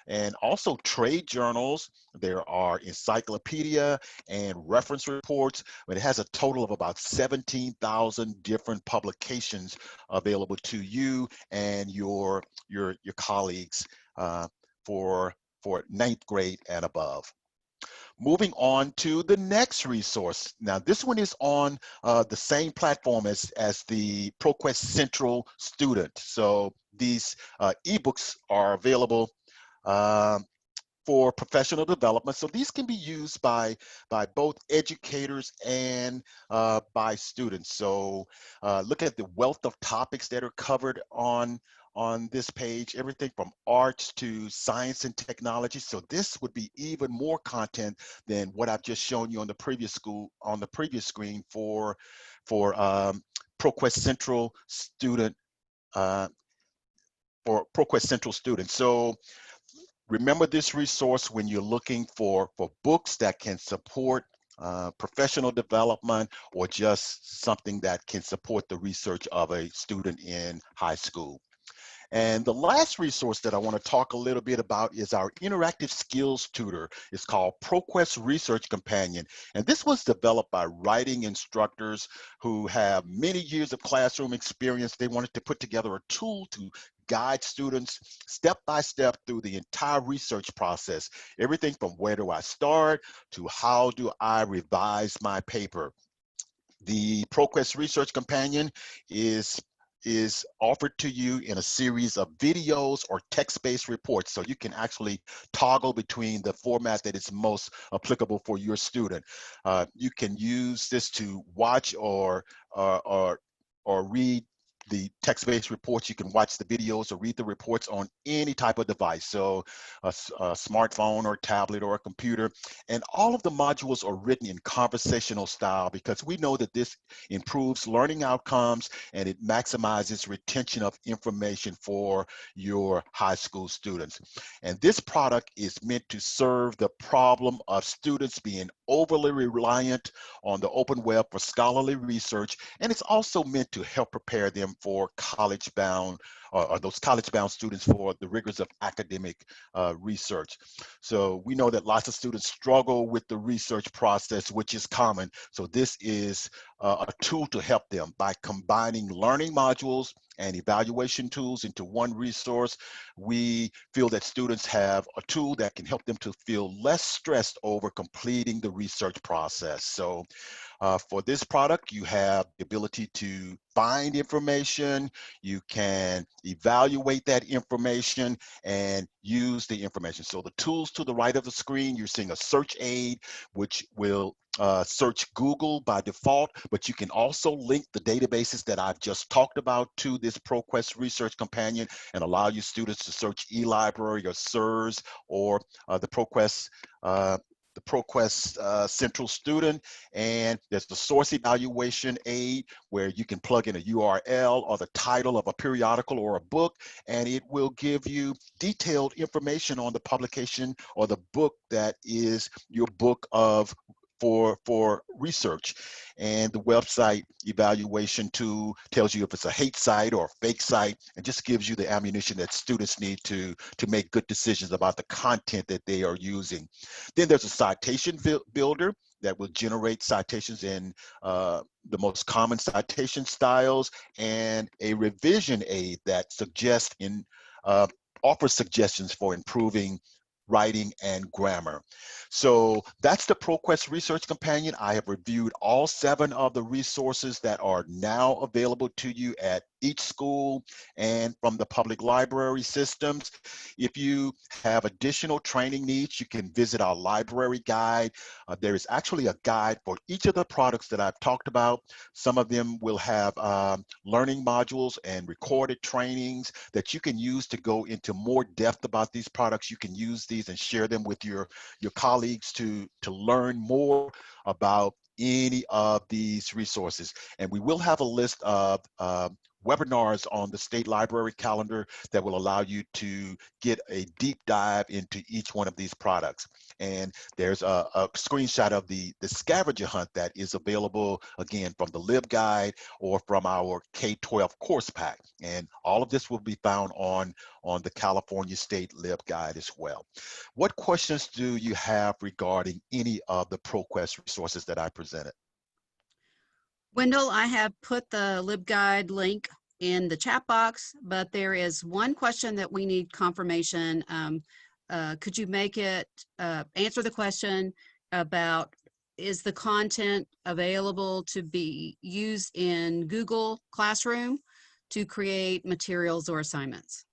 and also trade journals. There are encyclopedia and reference reports, but it has a total of about 17,000 different publications available to you and your colleagues for 9th grade and above. Moving on to the next resource. Now, this one is on the same platform as the ProQuest Central Student. So these ebooks are available for professional development. So these can be used by both educators and by students. So look at the wealth of topics that are covered on this page, everything from arts to science and technology. So this would be even more content than what I've just shown you on the previous screen for ProQuest Central Student, for ProQuest Central Students. So remember this resource when you're looking for books that can support professional development, or just something that can support the research of a student in high school. And the last resource that I want to talk a little bit about is our interactive skills tutor. It's called ProQuest Research Companion. And this was developed by writing instructors who have many years of classroom experience. They wanted to put together a tool to guide students step by step through the entire research process. Everything from where do I start to how do I revise my paper. The ProQuest Research Companion is offered to you in a series of videos or text-based reports, so you can actually toggle between the format that is most applicable for your student. You can use this to watch or read the text-based reports. You can watch the videos or read the reports on any type of device, so a smartphone or tablet or a computer. And all of the modules are written in conversational style because we know that this improves learning outcomes and it maximizes retention of information for your high school students. And this product is meant to serve the problem of students being overly reliant on the open web for scholarly research, and it's also meant to help prepare them for college-bound or those college-bound students for the rigors of academic research. So we know that lots of students struggle with the research process, which is common. So this is a tool to help them by combining learning modules and evaluation tools into one resource. We feel that students have a tool that can help them to feel less stressed over completing the research process. So for this product, you have the ability to find information, you can evaluate that information, and use the information. So the tools to the right of the screen, you're seeing a search aid, which will search Google by default, but you can also link the databases that I've just talked about to this ProQuest Research Companion and allow you students to search eLibrary or SIRS or the ProQuest Central Student. And there's the source evaluation aid where you can plug in a URL or the title of a periodical or a book, and it will give you detailed information on the publication or the book that is your book of for research. And the website evaluation tool tells you if it's a hate site or a fake site, and just gives you the ammunition that students need to make good decisions about the content that they are using. Then there's a citation builder that will generate citations in the most common citation styles, and a revision aid that suggests offers suggestions for improving writing and grammar. So that's the ProQuest Research Companion. I have reviewed all 7 of the resources that are now available to you at each school and from the public library systems. If you have additional training needs, you can visit our library guide. There is actually a guide for each of the products that I've talked about. Some of them will have learning modules and recorded trainings that you can use to go into more depth about these products. You can use these and share them with your colleagues to learn more about any of these resources. And we will have a list of webinars on the state library calendar that will allow you to get a deep dive into each one of these products. And there's a screenshot of the scavenger hunt that is available, again, from the LibGuide or from our K12 course pack. And all of this will be found on the California State LibGuide as well. What questions do you have regarding any of the ProQuest resources that I presented? Wendell, I have put the LibGuide link in the chat box, but there is one question that we need confirmation. Could you make it, answer the question about, is the content available to be used in Google Classroom to create materials or assignments?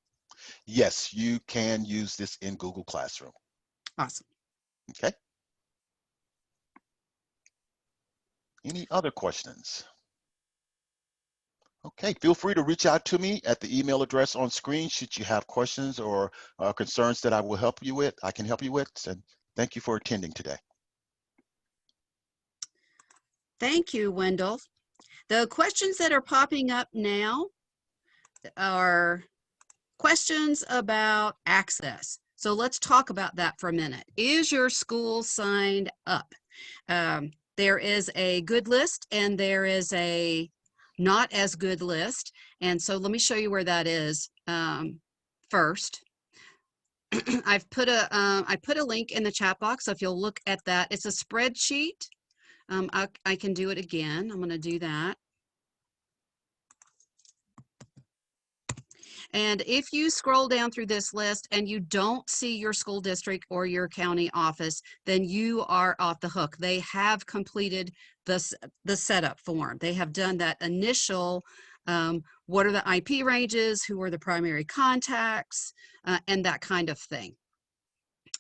Yes, you can use this in Google Classroom. Awesome. Okay. Any other questions? Okay, feel free to reach out to me at the email address on screen should you have questions or concerns that I will help you with, I can help you with. And thank you for attending today. Thank you, Wendell. The questions that are popping up now are questions about access. So let's talk about that for a minute. Is your school signed up? There is a good list and there is a not as good list. And so let me show you where that is. first. I put a link in the chat box, so if you'll look at that, it's a spreadsheet. I can do it again. I'm going to do that. And if you scroll down through this list and you don't see your school district or your county office, then you are off the hook. They have completed the setup form. They have done that initial, what are the IP ranges, who are the primary contacts, and that kind of thing.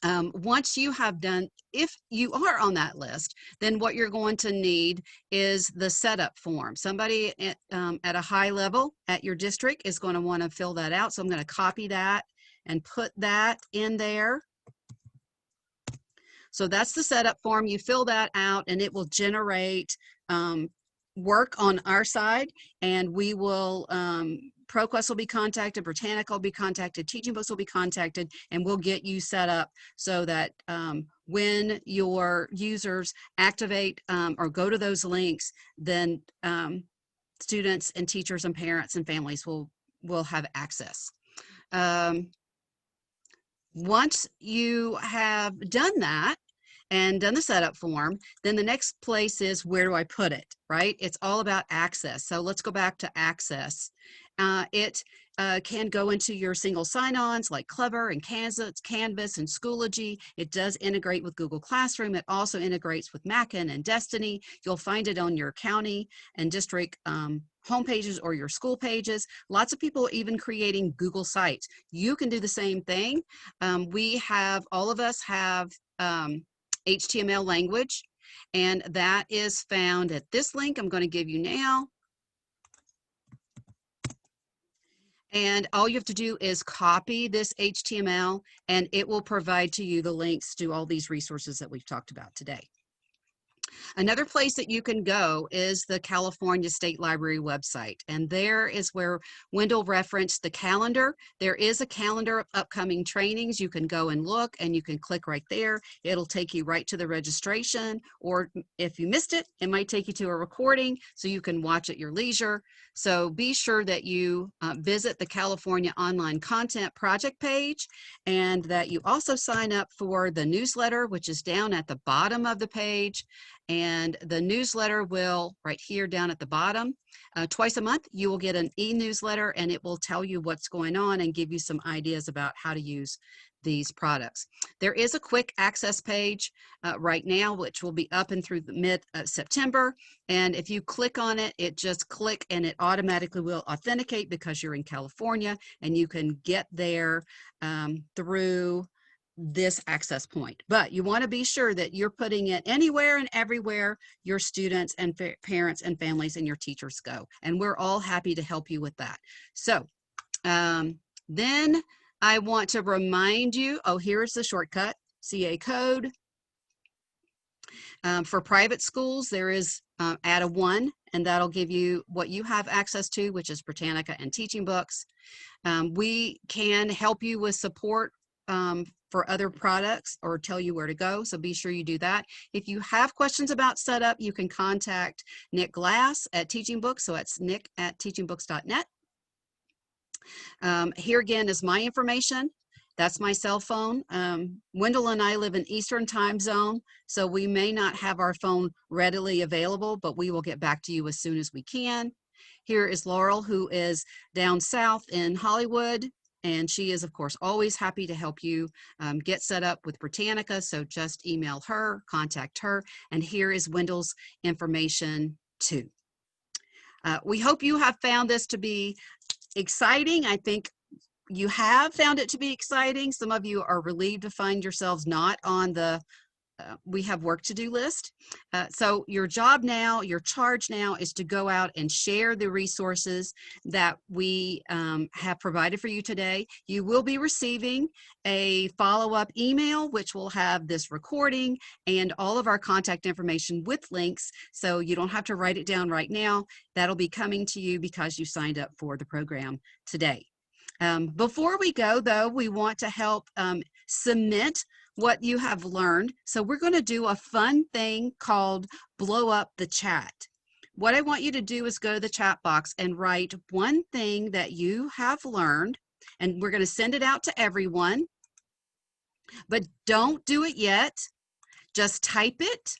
Once you have done, if you are on that list, then what you're going to need is the setup form. Somebody at a high level at your district is going to want to fill that out. So I'm going to copy that and put that in there. So that's the setup form. You fill that out and it will generate work on our side, and we will ProQuest will be contacted, Britannica will be contacted, TeachingBooks will be contacted, and we'll get you set up so that when your users activate or go to those links, then students and teachers and parents and families will have access. Once you have done that and done the setup form, then the next place is, where do I put it, right? It's all about access. So let's go back to access. It can go into your single sign-ons like Clever and Canvas and Schoology. It does integrate with Google Classroom. It also integrates with Mackin and Destiny. You'll find it on your county and district homepages or your school pages. Lots of people even creating Google Sites. You can do the same thing. All of us have HTML language, and that is found at this link I'm going to give you now. And all you have to do is copy this HTML, and it will provide to you the links to all these resources that we've talked about today. Another place that you can go is the California State Library website, and there is where Wendell referenced the calendar. There is a calendar of upcoming trainings. You can go and look, and you can click right there. It'll take you right to the registration, or if you missed it, it might take you to a recording so you can watch at your leisure. So be sure that you visit the California Online Content Project page, and that you also sign up for the newsletter, which is down at the bottom of the page. And the newsletter will, right here down at the bottom, twice a month, you will get an e-newsletter, and it will tell you what's going on and give you some ideas about how to use these products. There is a quick access page right now, which will be up and through the mid-September. And if you click on it, just click and it automatically will authenticate because you're in California, and you can get there through this access point. But you want to be sure that you're putting it anywhere and everywhere your students and parents and families and your teachers go. And we're all happy to help you with that. So then I want to remind you, here's the shortcut, CA code. For private schools, there is add a 1, and that'll give you what you have access to, which is Britannica and TeachingBooks. We can help you with support for other products or tell you where to go, so be sure you do that. If you have questions about setup, you can contact Nick Glass at TeachingBooks, so it's nick@teachingbooks.net. Here again is my information. That's my cell phone. Wendell and I live in Eastern time zone, so we may not have our phone readily available, but we will get back to you as soon as we can. Here is Laurel, who is down south in Hollywood, and she is, of course, always happy to help you get set up with Britannica, so just email her, contact her, and here is Wendell's information too. We hope you have found this to be exciting. I think you have found it to be exciting. Some of you are relieved to find yourselves not on the we have work to do list. So your job now, your charge now is to go out and share the resources that we have provided for you today. You will be receiving a follow-up email, which will have this recording and all of our contact information with links. So you don't have to write it down right now. That'll be coming to you because you signed up for the program today. Before we go, though, we want to help cement what you have learned. So we're going to do a fun thing called blow up the chat. What I want you to do is go to the chat box and write one thing that you have learned and we're going to send it out to everyone. But don't do it yet. Just type it.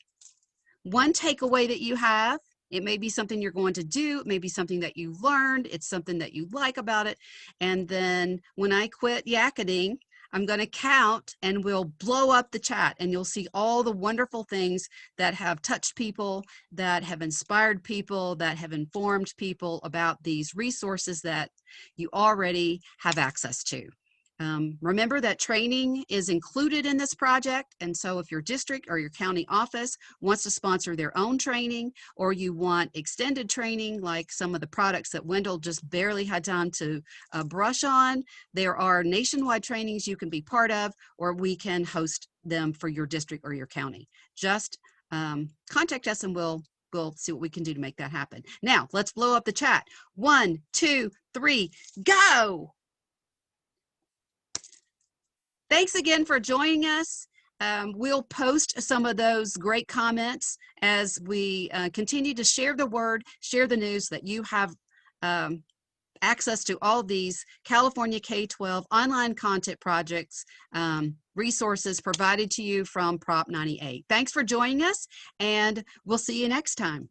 One takeaway that you have, it may be something you're going to do, it may be something that you learned, it's something that you like about it. And then when I quit yakketing, I'm going to count and we'll blow up the chat, and you'll see all the wonderful things that have touched people, that have inspired people, that have informed people about these resources that you already have access to. Remember that training is included in this project, and so if your district or your county office wants to sponsor their own training, or you want extended training like some of the products that Wendell just barely had time to brush on, there are nationwide trainings you can be part of, or we can host them for your district or your county. Just contact us and we'll see what we can do to make that happen. Now, let's blow up the chat. 1, 2, 3, go! Thanks again for joining us. We'll post some of those great comments as we continue to share the word, share the news that you have access to all these California K12 online content projects, resources provided to you from Prop 98. Thanks for joining us, and we'll see you next time.